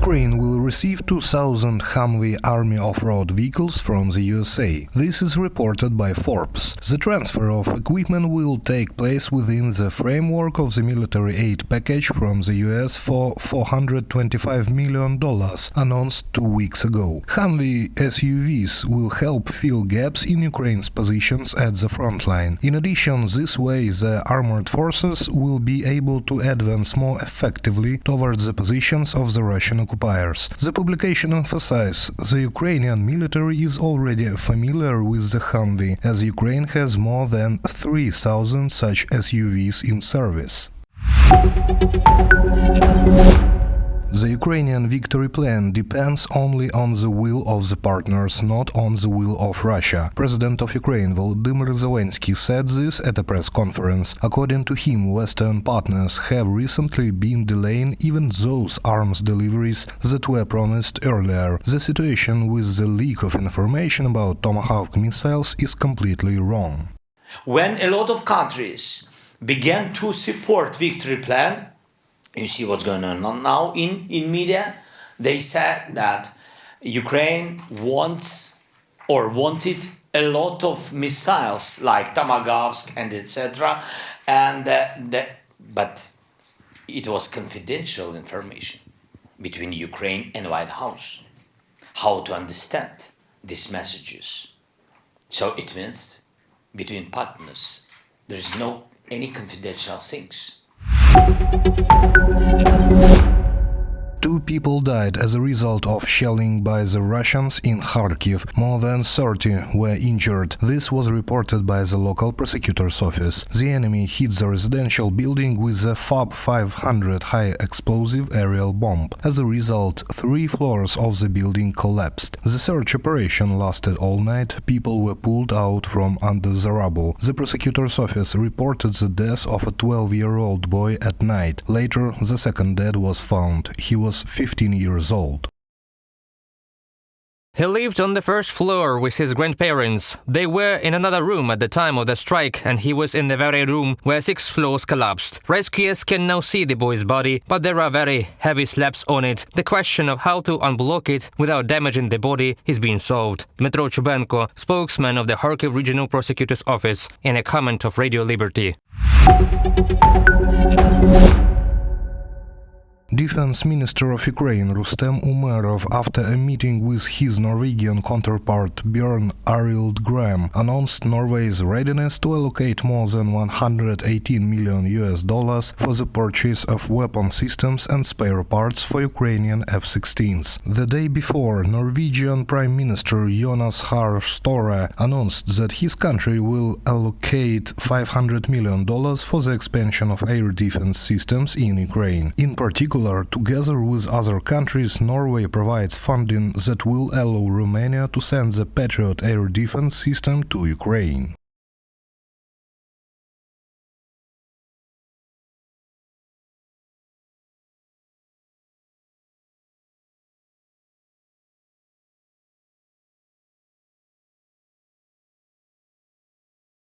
Ukraine will receive 2,000 Hmmwv army off-road vehicles from the USA. This is reported by Forbes. The transfer of equipment will take place within the framework of the military aid package from the US for $425 million, announced 2 weeks ago. Hmmwv SUVs will help fill gaps in Ukraine's positions at the front line. In addition, this way the armored forces will be able to advance more effectively towards the positions of the Russian occupiers. The publication emphasizes the Ukrainian military is already familiar with the Hmmwv, as Ukraine has more than 3,000 such SUVs in service. The Ukrainian victory plan depends only on the will of the partners, not on the will of Russia. President of Ukraine Volodymyr Zelensky said this at a press conference. According to him, Western partners have recently been delaying even those arms deliveries that were promised earlier. The situation with the leak of information about Tomahawk missiles is completely wrong. When a lot of countries began to support victory plan, you see what's going on now in media. They said that Ukraine wants or wanted a lot of missiles like Tomahawks and etc. But it was confidential information between Ukraine and White House. How to understand these messages? So it means between partners there is no any confidential things. 2 people died as a result of shelling by the Russians in Kharkiv. More than 30 were injured. This was reported by the local prosecutor's office. The enemy hit the residential building with a FAB 500 high-explosive aerial bomb. As a result, 3 floors of the building collapsed. The search operation lasted all night. People were pulled out from under the rubble. The prosecutor's office reported the death of a 12-year-old boy at night. Later, the second dead was found. He was 15 years old. He lived on the first floor with his grandparents. They were in another room at the time of the strike, and he was in the very room where 6 floors collapsed. Rescuers can now see the boy's body, but there are very heavy slabs on it. The question of how to unblock it without damaging the body is being solved. Dmytro Chubenko, spokesman of the Kharkiv Regional Prosecutor's Office, in a comment of Radio Liberty. Defense Minister of Ukraine Rustem Umerov, after a meeting with his Norwegian counterpart Bjørn Arild Gram, announced Norway's readiness to allocate more than $118 million for the purchase of weapon systems and spare parts for Ukrainian F-16s. The day before, Norwegian Prime Minister Jonas Gahr Støre announced that his country will allocate $500 million for the expansion of air defense systems in Ukraine. In particular, together with other countries, Norway provides funding that will allow Romania to send the Patriot air defense system to Ukraine.